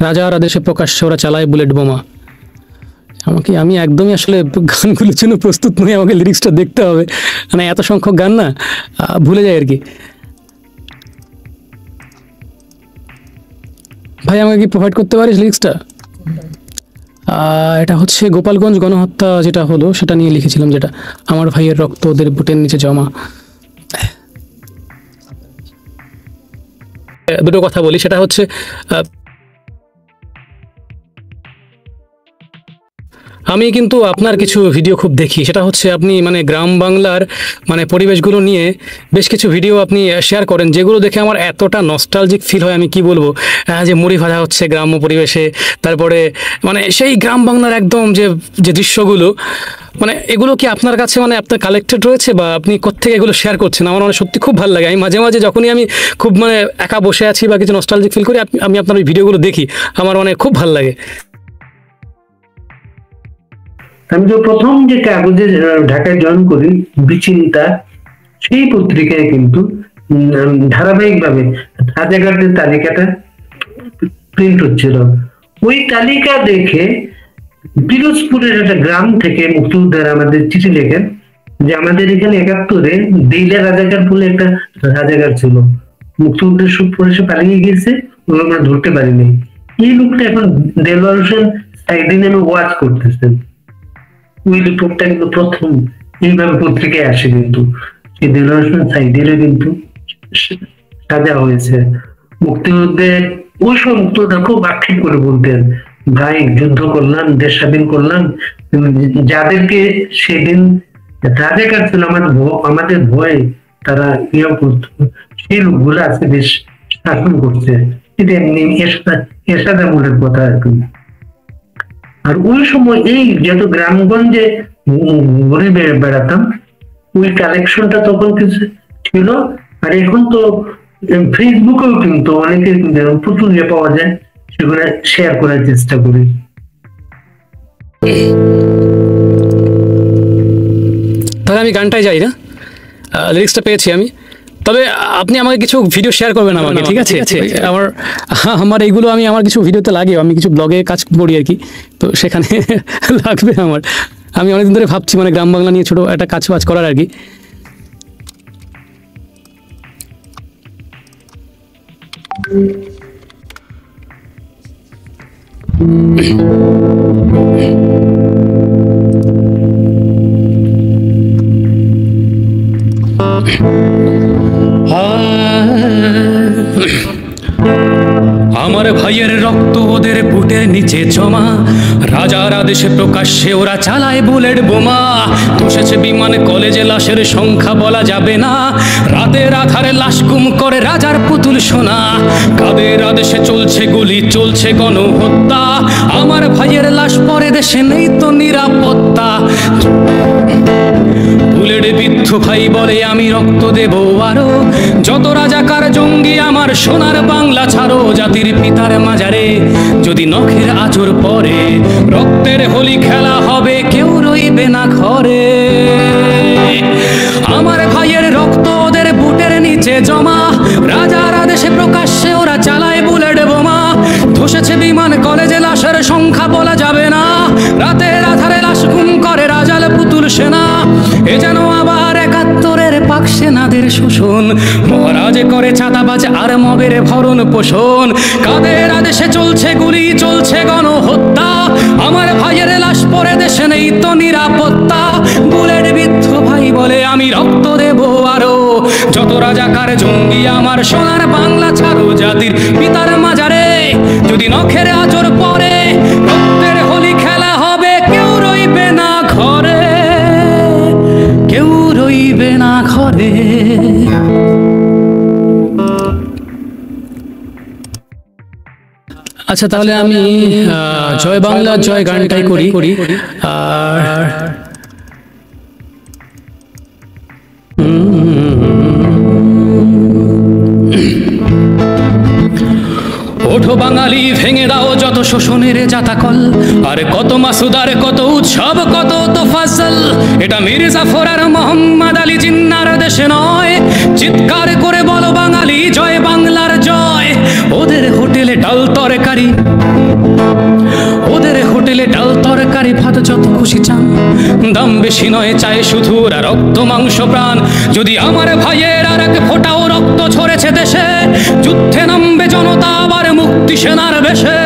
Speaker 1: রাজার আদেশে প্রকাশ্যে ওরা চালায় বুলেট বোমা। আমি একদমই আসলে গানগুলোর জন্য প্রস্তুত নই, আমাকে লিরিক্সটা দেখতে হবে, মানে এত সংখ্যক গান না ভুলে যায় আর কি। ভাই আমাকে কি প্রোভাইড করতে পারিস লিরিক্সটা? এটা হচ্ছে গোপালগঞ্জ গণহত্যা যেটা হলো সেটা নিয়ে লিখেছিলাম, যেটা আমার ভাইয়ের রক্ত ওদের বুটের নিচে জমা। দুটো কথা বলি, সেটা হচ্ছে আমি কিন্তু আপনার কিছু ভিডিও খুব দেখি, সেটা হচ্ছে আপনি মানে গ্রাম বাংলার মানে পরিবেশগুলো নিয়ে বেশ কিছু ভিডিও আপনি শেয়ার করেন, যেগুলো দেখে আমার এতটা নস্টালজিক ফিল হয়, আমি কি বলবো, যে মুড়ি ভাজা হচ্ছে গ্রাম্য পরিবেশে, তারপরে মানে সেই গ্রাম বাংলার একদম যে যে দৃশ্যগুলো, মানে এগুলো কি আপনার কাছে মানে আপনার কালেক্টেড রয়েছে বা আপনি কোত্থেকে এগুলো শেয়ার করছেন? আমার মানে সত্যি খুব ভালো লাগে। আমি মাঝে মাঝে যখনই আমি খুব মানে একা বসে আছি বা কিছু নস্টালজিক ফিল করি, আমি আপনার ওই ভিডিওগুলো দেখি, আমার মানে খুব ভালো লাগে।
Speaker 2: আমি তো প্রথম যে কাগজে ঢাকায় জয়েন করি বিচিন্তা, সেই পত্রিকায় কিন্তু ধারাবাহিকভাবে রাজাঘাটের তালিকাটা প্রিন্ট হচ্ছিল। ওই তালিকা দেখে পিরোজপুরের একটা গ্রাম থেকে মুক্তিযোদ্ধারা আমাদের চিঠি লেখেন যে আমাদের এখানে 71-এ দিলে রাজাকার বলে একটা রাজাকার ছিল, মুক্তিযুদ্ধের পরে সে পালিয়ে গেছে, ওগুলো আমরা ধরতে পারিনি। এই লোকটা এখন দেলোয়ার হোসেন সাইদি নামে ওয়াচ করতেছেন। ওই রিপোর্টটা কিন্তু প্রথম এইভাবে পত্রিকায় আসে, কিন্তু সেই দেলোয়ার হোসেন সাইদিরও কিন্তু সাজা হয়েছে মুক্তিযুদ্ধে। ওই সব মুক্তিযোদ্ধা খুব আক্ষেপ করে বলতেন, ভাই যুদ্ধ করলাম, দেশ স্বাধীন করলাম, যাদেরকে সেদিন রাজাকার ছিল আমাদের ভয়ে তারা ইয়ে করত, সেই লোকগুলো আজকে দেশ শাসন করছে। এটা এমনি এরশাদের কথা আর কি। আর ওই সময় এই যত গ্রামগঞ্জে ঘুরে বেড়াতাম, ওই কালেকশনটা তখন কিছু ছিল। আর এখন তো ফেসবুকেও কিন্তু অনেকের কিন্তু প্রচুর ইয়ে পাওয়া যায়, সেগুলো শেয়ার করার চেষ্টা করি।
Speaker 1: তাহলে আমি গানটাই যাই না, লিরিক্সটা পেয়েছি আমি। তবে আপনি আমাকে কিছু ভিডিও শেয়ার করবেন আমাকে, ঠিক আছে? আমার এইগুলো আমার কিছু ভিডিওতে লাগে, আমি কিছু ব্লগে কাজ করি আর কি, তো সেখানে লাগবে আমার। আমি অনেকদিন ধরে ভাবছি মানে গ্রাম বাংলা নিয়ে ছোট একটা কাজ বাজ করার আর কি। আমার ভাইয়ের রক্ত ওদের বুটের নিচে জমা, রাজার আদেশে প্রকাশ্যে ওরা চালায় বুলেট বোমা। ধসেছে বিমান, কলেজে লাশের সংখ্যা বলা যাবে না, রাতের আধারে লাশ গুম করে রাজার পুতুল সোনা। কাদের আদেশে চলছে গুলি, চলছে গণহত্যা, আমার ভাইয়ের লাশ পরে দেশে নেই তো নিরাপত্তা। বুলেট বিদ্ধ ভাই বলে আমি রক্ত দেব আরো, যত রাজাকার জঙ্গি আমার সোনার বাংলা ছাড়ো। জাতির পিতার মাজারে যদি নখের আঁচড় পরে, রক্তের হোলি খেলা হবে, কেউ রইবে না ঘরে। আমার ভাইয়ের রক্ত ওদের বুটের নিচে জমা, রাজার আদেশে প্রকাশ্যে ওরা চালায় বুলেট বোমা। ধসেছে বিমান, কলেজে লাশের সংখ্যা বলা যাবে না, রাতের আধারে লাশ গুম করে রাজাল পুতুল সেনা। এ যেন আবার 71-এর পাক সেনাদের শোষণ, মহারাজে করে চাঁদাবাজ আর মবের ভরণ পোষণ। কাদের আদেশে চলছে গুলি, চলছে গণহত্যা, আমার ভাইয়ের লাশ পরে দেশে নেই তো নিরাপত্তা। বুলেট বিদ্ধ ভাই বলে আমি রক্ত দেব আরো, যত রাজাকার জঙ্গি আমার সোনার বাংলা ছাড়ো। জাতির পিতার মাজারে যদি নখের আঁচড় পরে, রক্তের হোলি খেলা হবে, কেউ রইবে না ঘরে, কেউ রইবে না ঘরে। আচ্ছা, তাহলে আমি জয় বাংলা জয় গানটাই করি। আর ওঠো বাঙালি, ভেঙে দাও যত শোষণের জাতাকল, আর কত মাসুদার, কত উৎসব, কত তোফাজ্জল। এটা মীর জাফর আর মোহাম্মদ আলী জিন্নার দেশে নয়, চিৎকার করে বলো বাঙালি জয় বাংলার জয়। ওদের হোটেলে ডাল তরকারি, ওদের হোটেলে ডাল তরকারি ভাত যত খুশি চান, দাম বেশি নয়, চাই শুধু রক্ত মাংস প্রাণ। যদি আমার ভাইয়ের আর এক ফোঁটাও রক্ত ঝরেছে দেশে, যুদ্ধে নামবে জনতা আবার মুক্তি সেনার বেশে।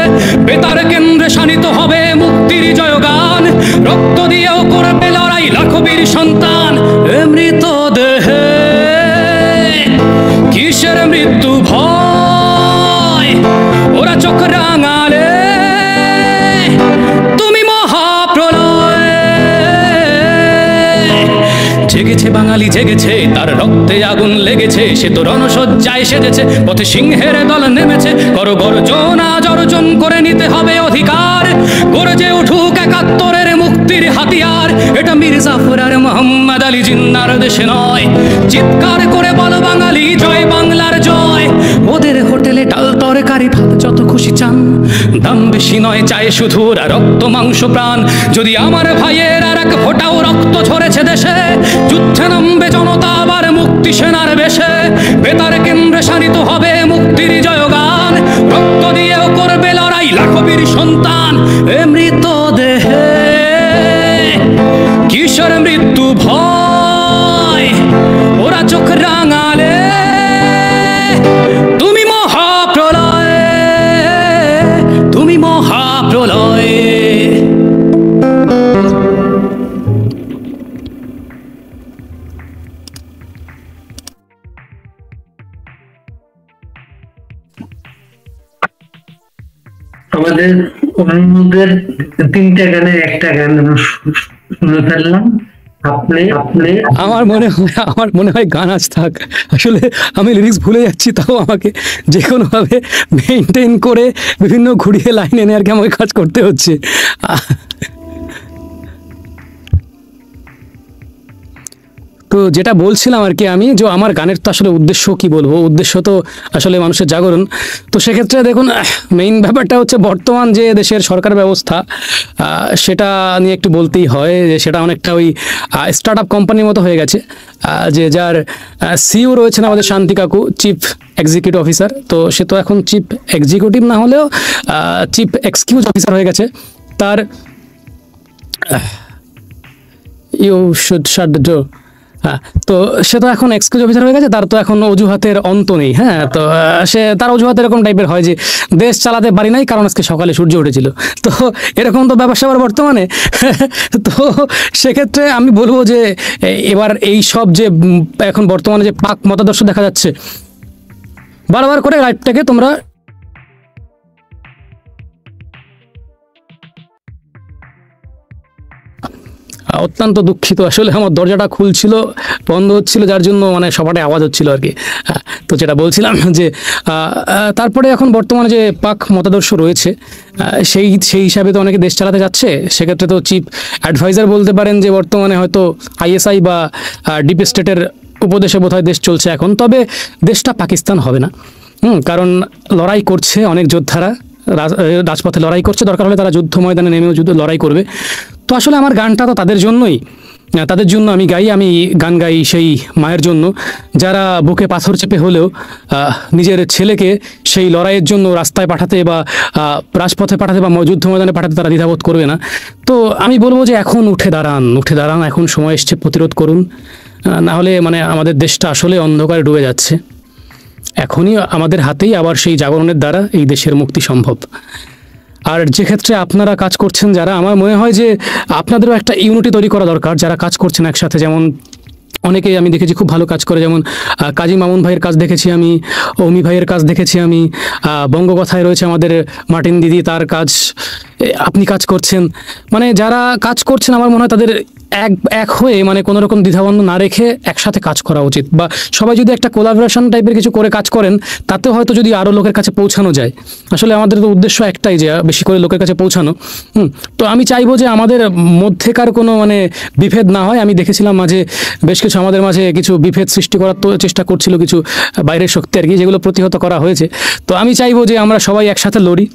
Speaker 1: বেতার কেন্দ্রে শানিত হবে মুক্তির জয়গান, রক্ত দিয়েও করবে লড়াই লাখো বীর সন্তান। মৃত দেহে কিসের মৃত্যু ভয়, ওরা চোখ রাঙালে তুমি মহাপ্রলয়। জেগেছে বাঙালি জেগেছে, তার রক্তে আগুন লেগেছে, সে তো রণসজ্জায় সেজেছে, পথে সিংহের দল নেমেছে। করো গর্জন, আজ অর্জন করে নিতে হবে অধিকার, গর্জে উঠুক 71-এর মুক্তির হাতিয়ার। এটা মীর জাফর আর মোহাম্মদ আলী জিন্নার দেশে নয়, চিৎকার করে বলো বাঙালি জয় বাংলার জয়। ওদের হোটেলে ডাল তরকারি ভাত যত খুশি চান, দাম বেশি নয়, চাই শুধু রক্ত মাংস প্রাণ। যদি আমার ভাইয়ের আর এক ফোঁটাও রক্ত ঝরেছে দেশে, যুদ্ধে নামবে জনতা আবার মুক্তি সেনার বেশে। বেতার কেন্দ্রে শানিত হবে মুক্তির জয়গান, রক্ত দিয়েও করবে লড়াই লাখো বীর সন্তান। মৃত দেহে কিশোর মৃত্যু ভয়,
Speaker 2: আমাদের অনুরোধের 3টা গানে একটা গান আমরা শুনে ফেললাম। আপনি আপনি
Speaker 1: আমার মনে হয় গান আজ থাক। আসলে আমি লিরিক্স ভুলে যাচ্ছি, তাও আমাকে যে কোনোভাবে মেনটেন করে বিভিন্ন ঘুরিয়ে লাইন এনে আর কি আমাকে কাজ করতে হচ্ছে। তো যেটা বলছিলাম আর কি আমি, যে আমার গানের তো আসলে উদ্দেশ্য কি বলবো, উদ্দেশ্য তো আসলে মানুষের জাগরণ। তো সেক্ষেত্রে দেখুন, মেইন ব্যাপারটা হচ্ছে বর্তমান যে দেশের সরকার ব্যবস্থা, সেটা নিয়ে একটু বলতেই হয় যে সেটা অনেকটা ওই স্টার্ট আপ কোম্পানির মতো হয়ে গেছে। যে যার সিইও রয়েছেন আমাদের শান্তি কাকু, চিফ এক্সিকিউটিভ অফিসার, তো সে তো এখন চিফ এক্সিকিউটিভ না হলেও চিফ এক্সকিউজ অফিসার হয়ে গেছে। তার you should shut the door. হ্যাঁ, তো সে তো এখন এক্সকিউজ অফিসার হয়ে গেছে, তার তো এখন অজুহাতের অন্ত নেই। হ্যাঁ, তো তার অজুহাত এরকম টাইপের হয় যে দেশ চালাতে পারি নাই কারণ আজকে সকালে সূর্য উঠেছিল। তো এরকম তো ব্যবসা আবার বর্তমানে। তো সেক্ষেত্রে আমি বলবো যে এবার এই সব যে এখন বর্তমানে যে পাক মতাদর্শ দেখা যাচ্ছে, বারবার করে লাইফটাকে তোমরা অত্যন্ত দুঃখিত, আসলে আমার দরজাটা খুলছিল, বন্ধ হচ্ছিল, যার জন্য মানে সপাটে আওয়াজ হচ্ছিল আর কি। তো যেটা বলছিলাম যে তারপরে এখন বর্তমানে যে পাক মতাদর্শ রয়েছে, সেই সেই হিসাবে তো অনেকে দেশ চালাতে যাচ্ছে। সেক্ষেত্রে তো চিফ অ্যাডভাইজার বলতে পারেন যে বর্তমানে হয়তো আইএসআই বা ডিপ স্টেটের উপদেশে বোধহয় দেশ চলছে এখন। তবে দেশটা পাকিস্তান হবে না। কারণ লড়াই করছে অনেক যোদ্ধারা, রাজপথে লড়াই করছে, দরকার হলে তারা যুদ্ধ ময়দানে নেমেও লড়াই করবে। তো আসলে আমার গানটা তো তাদের জন্যই, তাদের জন্য আমি গাই। আমি গান গাই সেই মায়ের জন্য যারা বুকে পাথর চেপে হলেও নিজের ছেলেকে সেই লড়াইয়ের জন্য রাস্তায় পাঠাতে বা রাজপথে পাঠাতে বা যুদ্ধ ময়দানে পাঠাতে তারা দ্বিধাবোধ করবে না। তো আমি বলবো যে এখন উঠে দাঁড়ান, এখন সময় এসছে, প্রতিরোধ করুন। না হলে মানে আমাদের দেশটা আসলে অন্ধকারে ডুবে যাচ্ছে। এখনই আমাদের হাতেই আবার সেই জাগরণের দ্বারা এই দেশের মুক্তি সম্ভব। আর যে ক্ষেত্রে আপনারা কাজ করছেন যারা, আমার মনে হয় যে আপনাদেরও একটা ইউনিটি তৈরি করা দরকার যারা কাজ করছেন একসাথে। যেমন অনেকেই আমি দেখেছি খুব ভালো কাজ করে, যেমন কাজী মামুন ভাইয়ের কাজ দেখেছি আমি, অমি ভাইয়ের কাজ দেখেছি আমি, বঙ্গকথায় রয়েছে আমাদের মার্টিন দিদি, তার কাজ, আপনি কাজ করছেন। মানে যারা কাজ করছেন আমার মনে হয় তাদের এক হয়ে মানে কোনো রকম দ্বিধাবন্ধ না রেখে একসাথে কাজ করা উচিত। বা সবাই যদি একটা কোলাবোরেশন টাইপের কিছু করে কাজ করেন, তাতে হয়তো যদি আরও লোকের কাছে পৌঁছানো যায়। আসলে আমাদের তো উদ্দেশ্য একটাই, যে বেশি করে লোকের কাছে পৌঁছানো। তো আমি চাইবো যে আমাদের মধ্যেকার কোনো মানে বিভেদ না হয়। আমি দেখেছিলাম মাঝে বেশ কিছু আমাদের মাঝে কিছু বিভেদ সৃষ্টি করার তো চেষ্টা করছিল কিছু বাইরের শক্তি আর কি, যেগুলো প্রতিহত করা হয়েছে। তো আমি চাইবো যে আমরা সবাই একসাথে লড়ি,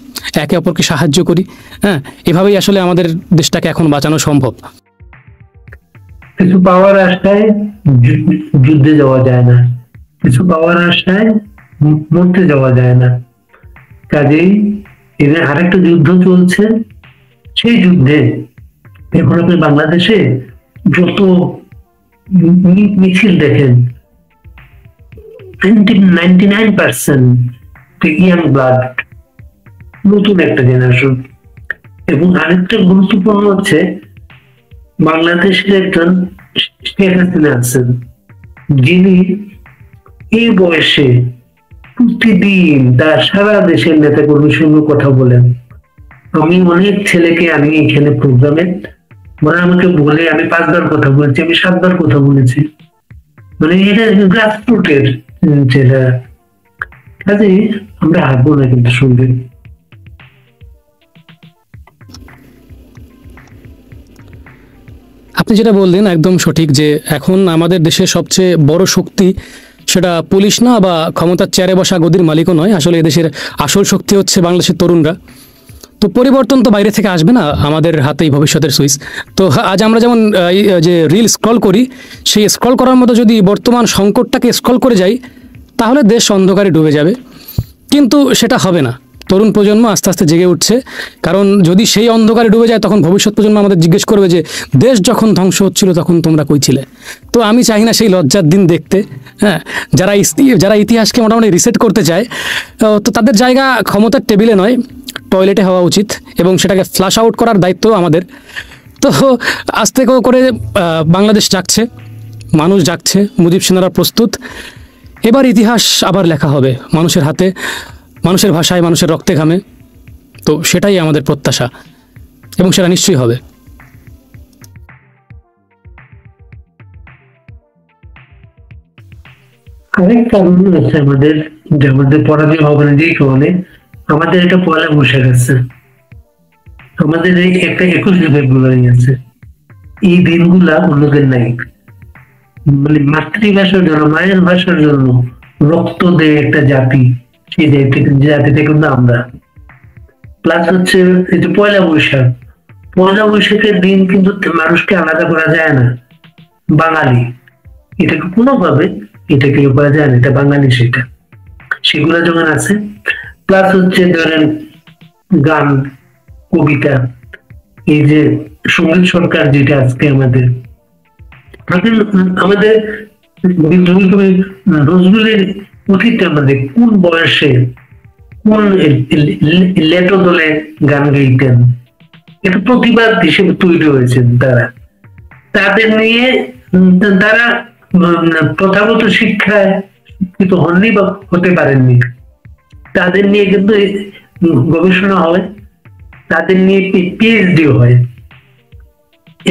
Speaker 1: একে অপরকে সাহায্য করি। হ্যাঁ, এভাবেই আসলে আমাদের দেশটাকে এখন বাঁচানো সম্ভব।
Speaker 2: কিছু পাওয়ার আশায় যুদ্ধে যাওয়া যায় না, কিছু পাওয়ার আশায় মরতে যাওয়া যায় না। কাজেই এদের আরেকটা যুদ্ধ চলছে। সেই যুদ্ধে এখন আপনি বাংলাদেশে যত মিছিল দেখেন, 99% ইয়াং ব্লাড, নতুন একটা জেনারেশন। এবং আরেকটা গুরুত্বপূর্ণ হচ্ছে বাংলাদেশের একজন শেখ হাসিনা আছেন, যিনি এই বয়সে প্রতিদিন তার সারা দেশের নেতা কর্মীর সঙ্গে কথা বলেন। আমি অনেক ছেলেকে আমি এখানে প্রোগ্রামে মানে আমাকে বলে আমি 5বার কথা বলেছি, আমি 7বার কথা বলেছি। মানে এটা গ্রাসরুটের ছেলেরা। কাজে আমরা হারবো না কিন্তু সঙ্গে।
Speaker 1: আপনি যেটা বললেন একদম সঠিক, যে এখন আমাদের দেশের সবচেয়ে বড় শক্তি সেটা পুলিশ না বা ক্ষমতার চেয়ারে বসা গদির মালিকও নয়। আসলে এদেশের আসল শক্তি হচ্ছে বাংলাদেশের তরুণরা। তো পরিবর্তন তো বাইরে থেকে আসবে না, আমাদের হাতেই ভবিষ্যতের সুইচ। তো আজ আমরা যেমন যে রিল স্ক্রল করি, সেই স্ক্রল করার মতো যদি বর্তমান সংকটটাকে স্ক্রল করে যাই, তাহলে দেশ অন্ধকারে ডুবে যাবে। কিন্তু সেটা হবে না। তরুণ প্রজন্ম আস্তে আস্তে জেগে উঠছে। কারণ যদি সেই অন্ধকারে ডুবে যায়, তখন ভবিষ্যৎ প্রজন্ম আমাদের জিজ্ঞেস করবে যে দেশ যখন ধ্বংস হচ্ছিল তখন তোমরা কই ছিলে। তো আমি চাই না সেই লজ্জার দিন দেখতে। হ্যাঁ, যারা ইতিহাসকে মোটামুটি রিসেট করতে চায়, তো তাদের জায়গা ক্ষমতার টেবিলে নয়, টয়লেটে হওয়া উচিত। এবং সেটাকে ফ্লাশ আউট করার দায়িত্ব আমাদের। তো আস্তে করে বাংলাদেশ জাগছে, মানুষ জাগছে, মুজিব সেনারা প্রস্তুত। এবার ইতিহাস আবার লেখা হবে মানুষের হাতে, মানুষের ভাষায়, মানুষের রক্তে ঘামে। তো সেটাই আমাদের প্রত্যাশা এবং সেটা নিশ্চয়ই হবে।
Speaker 2: অনেক কারণ আছে আমাদের, যে আমাদের পরাজয় হবে না যেই কারণে আমাদের এটা পয়লা বৈশাখ আছে, আমাদের এই একটা 21 ফেব্রুয়ারি আছে। এই দিনগুলা অন্যদের নাই। মানে মাতৃভাষার জন্য, মায়ের ভাষার জন্য রক্ত দেয় একটা জাতি, সেই জাতিটা কিন্তু আমরা। প্লাস হচ্ছে এই যে পয়লা বৈশাখ, পয়লা বৈশাখের দিন কিন্তু মানুষকে আলাদা করা যায় না। বাঙালি, এটাকে কোনোভাবে এটাকে করা যায় না, এটা বাঙালি, সেগুলো যখন আছে। প্লাস হচ্ছে ধরেন গান, কবিতা, এই যে সঙ্গীত সরকার যেটা আজকে আমাদের আমাদের বিদ্রোহী কবি নজরুলের অতীতটা আমাদের কোন বয়সে কোন লেটো দলে গান গাইতেন, এটা প্রতিবাদ হিসেবে তৈরি হয়েছে তারা। তাদের নিয়ে তারা প্রথাগত শিক্ষায় শিক্ষিত হননি বা হতে পারেননি, তাদের নিয়ে কিন্তু গবেষণা হয়, তাদের নিয়ে পিএইচডি হয়।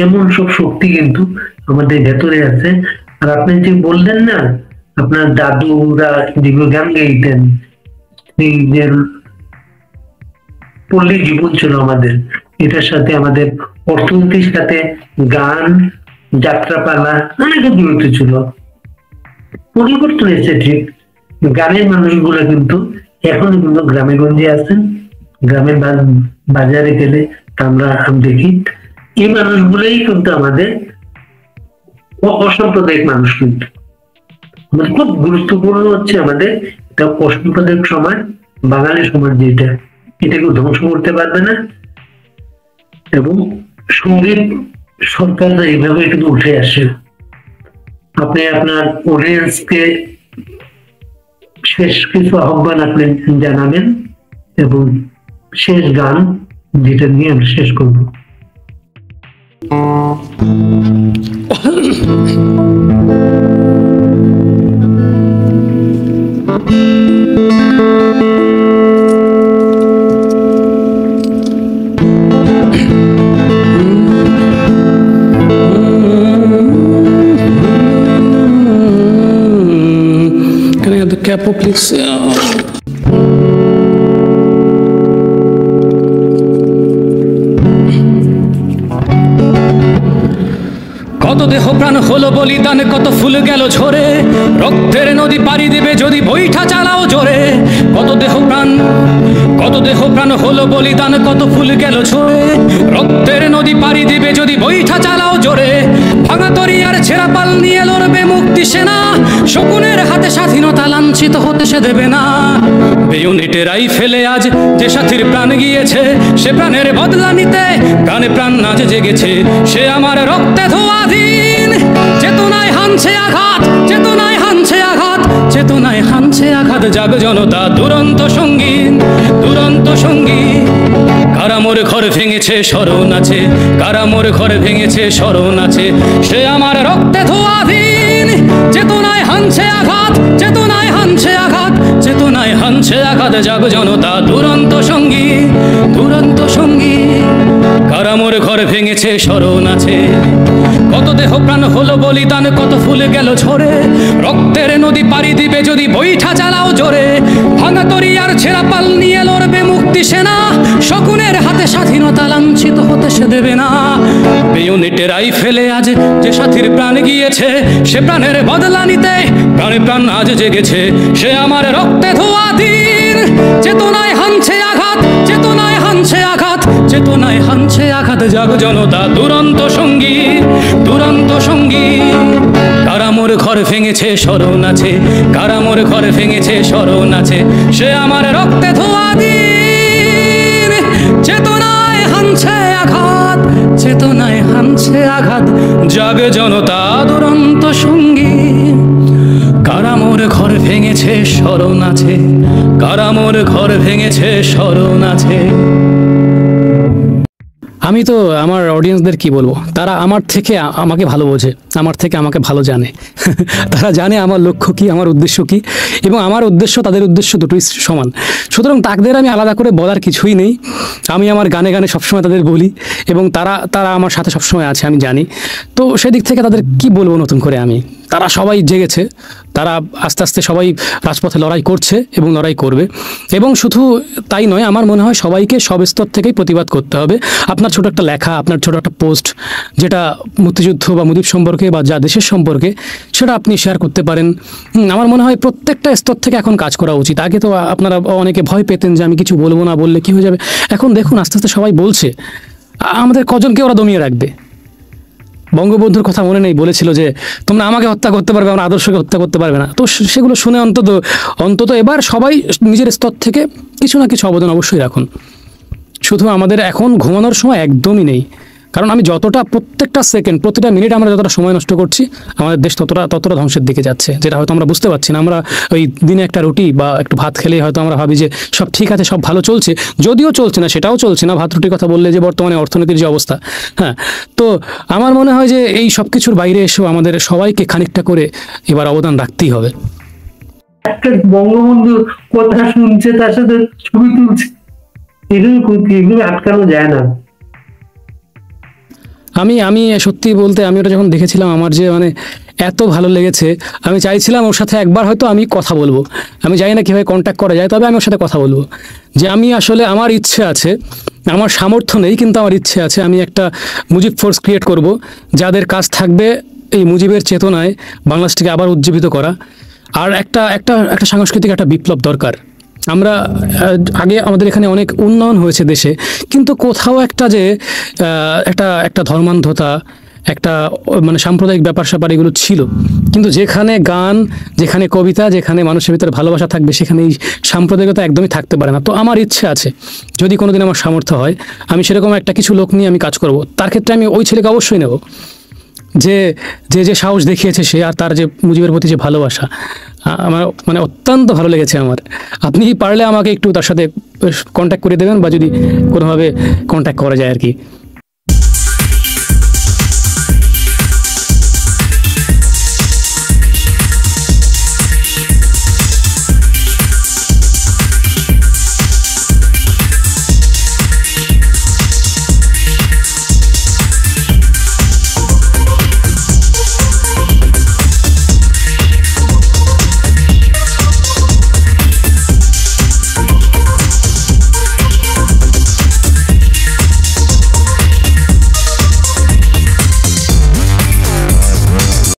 Speaker 2: এমন সব শক্তি কিন্তু আমাদের ভেতরে আছে। আর আপনি যে বললেন না, আপনার দাদুরা যেগুলো গান গাইতেন, নিজের পল্লী জীবন ছিল আমাদের, এটার সাথে আমাদের অর্থনীতির সাথে গান, যাত্রাপালা অনেক জড়িত ছিল। পরিবর্তন এসেছে ঠিক, গানের মানুষগুলো কিন্তু এখনো কিন্তু গ্রামে গঞ্জে আছেন। গ্রামের বাজারে গেলে আমরা দেখি এই মানুষগুলোই কিন্তু আমাদের অসাম্প্রদায়িক মানুষ। কিন্তু আমাদের খুব গুরুত্বপূর্ণ হচ্ছে আমাদের এটা অসাম্প্রদায়িক সমাজ, বাঙালি সমাজ যেটা, এটাকে ধ্বংস করতে পারবে না। এবং সঙ্গীত সরকাররা এইভাবে কিন্তু উঠে আসে। আপনি আপনার অডিয়েন্সকে শেষ কিছু আহ্বান আপনি জানাবেন এবং শেষ গান যেটা নিয়ে আমরা শেষ করবো।
Speaker 1: Can I have the capo, please? কত দেহ প্রাণ হলো বলিদান, কত ফুল গেল ঝরে, রক্তের নদী পাড়ি দিবে যদি বৈঠা চালাও জোরে। কত দেহ প্রাণ হলো বলিদান, কত ফুল গেল ঝরে, রক্তের নদী পাড়ি দিবে যদি বৈঠা চালাও জোরে। ভাঙা তরিয়ার ছেঁড়া পাল নিয়ে লড়বে মুক্তি সেনা, শকুনের হাতে স্বাধীনতা লাঞ্ছিত হতে সে দেবে না। বেয়নেটে রাইফেলে আজ যে সাথীর প্রাণ গিয়েছে, সে প্রাণের বদলা নিতে প্রাণে প্রাণ আজ জেগেছে। সে আমার রক্তে ধোয়া দিন, চেতনায় হানছে আঘাত, চেতনায় হানছে আঘাত, চেতনায় হানছে আঘাত। জাগ জনতা দুরন্ত সঙ্গী, দুরন্ত সঙ্গী। কারা মোর ঘর ভেঙেছে স্মরণ আছে, কারা মোর ঘর ভেঙেছে স্মরণ আছে। সে আমার রক্তে ধোয়া দিন, চেতনায় হানছে আঘাত, চেতনায় হানছে আঘাত, চেতনায় হানছে আঘাত। জাগ জনতা দুরন্ত সঙ্গী, দুরন্ত সঙ্গী। কারা মোর ঘর ভেঙেছে স্মরণ আছে। কত দেহ প্রাণ হলো বলিদান, কত ফুল গেল ঝরে, রক্তের নদী পাড়ি দিবে যদি বৈঠা চালাও জোরে। ভাঙা তরিয়ার ছেঁড়া পাল নিয়ে লড়বে মুক্তি সেনা, শকুনের হাতে স্বাধীনতা লাঞ্ছিত হতে সে দেবে না। বেয়নেটে রাইফেলে আজ যে সাথীর প্রাণ গিয়েছে, সে প্রাণের বদলা নিতে প্রাণে প্রাণ আজ জেগেছে। সে আমার রক্তে ধোয়া দিন, চেতনায় হানছে আঘাত, চেতনায় হানছে আঘাত, চেতনায় হানছে আঘাত। জাগ জনতা দুরন্ত সঙ্গী, দুরন্ত সঙ্গী। কারা মোর ঘর ভেঙেছে স্মরণ আছে, কারা মোর ঘর ভেঙেছে স্মরণ আছে। সে আমার রক্তে ধোয়া দিন, চেতনায় হানছে আঘাত, চেতনায় হানছে আঘাত। জাগ জনতা দুরন্ত সঙ্গী। কারা মোর ঘর ভেঙেছে স্মরণ আছে, কারা মোর ঘর ভেঙেছে স্মরণ আছে। আমি তো আমার অডিয়েন্সদের কি বলবো, তারা আমার থেকে আমাকে ভালো বোঝে, আমার থেকে আমাকে ভালো জানে। তারা জানে আমার লক্ষ্য কি, আমার উদ্দেশ্য কি, এবং আমার উদ্দেশ্য তাদের উদ্দেশ্য দুটোই সমান। সুতরাং তাদের আমি আলাদা করে বলার কিছুই নেই। আমি আমার গানে গানে সবসময় তাদের বলি, এবং তারা তারা আমার সাথে সবসময় আছে, আমি জানি। তো সেদিক থেকে তাদের কি বলবো নতুন করে আমি, তারা সবাই জেগেছে, তারা আস্তে আস্তে সবাই রাজপথে লড়াই করছে এবং লড়াই করবে। এবং শুধু তাই নয়, আমার মনে হয় সবাইকে সব স্তর থেকেই প্রতিবাদ করতে হবে। আপনার ছোট একটা লেখা, আপনার ছোট একটা পোস্ট, যেটা মুক্তিযুদ্ধ বা মুজিব সম্পর্কে বা যা দেশের সম্পর্কে, সেটা আপনি শেয়ার করতে পারেন। আমার মনে হয় প্রত্যেকটা স্তর থেকে এখন কাজ করা উচিত। আগে তো আপনারা অনেকে ভয় পেতেন যে আমি কিছু বলবো না, বললে কি হয়ে যাবে। এখন দেখুন আস্তে আস্তে সবাই বলছে, আমাদের কজনকে ওরা দমিয়ে রাখবে। বঙ্গবন্ধুর কথা মনে নেই, বলেছিল যে তোমরা আমাকে হত্যা করতে পারবে, আমার আদর্শকে হত্যা করতে পারবে না। তো সেগুলো শুনে অন্তত অন্তত এবার সবাই নিজের স্তর থেকে কিছু না কিছু অবদান অবশ্যই রাখুন। শুধু আমাদের এখন ঘুমানোর সময় একদমই নেই, কারণ আমি যতটা প্রত্যেকটা সেকেন্ড প্রতিটা মিনিট আমরা যতটা সময় নষ্ট করছি, আমাদের দেশ ততটা ধ্বংসের দিকে যাচ্ছে, যেটা হয়তো আমরা বুঝতে পারছি না। আমরা ওই দিনে একটা রুটি বা একটু ভাত খেলেই হয়তো আমরা ভাবি যে সব ঠিক আছে, সব ভালো চলছে, যদিও চলছে না, সেটাও চলছে না। ভাত রুটির কথা বললে যে বর্তমানে অর্থনীতির যে অবস্থা, হ্যাঁ, তো আমার মনে হয় যে এই সব কিছুর বাইরে এসেও আমাদের সবাইকে খানিকটা করে এবার অবদান রাখতেই হবে।
Speaker 2: একটা বঙ্গবন্ধুর কথা শুনছে, তার সাথে ছবি তুলছে, এগুলো আটকানো যায় না।
Speaker 1: আমি সত্যি বলতে, আমি ওটা যখন দেখেছিলাম আমার যে মানে এত ভালো লেগেছে, আমি চাইছিলাম ওর সাথে একবার হয়তো আমি কথা বলবো। আমি জানি না কীভাবে কন্ট্যাক্ট করা যায়, তবে আমি ওর সাথে কথা বলবো। যে আমি আসলে, আমার ইচ্ছে আছে, আমার সামর্থ্য নেই কিন্তু আমার ইচ্ছে আছে, আমি একটা মুজিব ফোর্স ক্রিয়েট করব, যাদের কাজ থাকবে এই মুজিবের চেতনায় বাংলাদেশটিকে আবার উজ্জীবিত করা। আর একটা একটা একটা সাংস্কৃতিক একটা বিপ্লব দরকার। আমরা আগে আমাদের এখানে অনেক উন্নয়ন হয়েছে দেশে, কিন্তু কোথাও একটা যে একটা একটা ধর্মান্ধতা, একটা মানে সাম্প্রদায়িক ব্যাপার স্যাপার এগুলো ছিল। কিন্তু যেখানে গান, যেখানে কবিতা, যেখানে মানুষের ভিতরে ভালোবাসা থাকবে, সেখানে এই সাম্প্রদায়িকতা একদমই থাকতে পারে না। তো আমার ইচ্ছে আছে, যদি কোনোদিন আমার সামর্থ্য হয়, আমি সেরকম একটা কিছু লোক নিয়ে আমি কাজ করব। তার ক্ষেত্রে আমি ওই ছেলেকে অবশ্যই নেব, যে যে যে সাহস দেখিয়েছে সে, আর তার যে মুজিবের প্রতি যে ভালোবাসা, আমার মানে অত্যন্ত ভালো লেগেছে আমার। আপনি পারলে আমাকে একটু তার সাথে কন্ট্যাক্ট করে দেবেন, বা যদি কোনোভাবে কন্ট্যাক্ট করা যায় আর কি।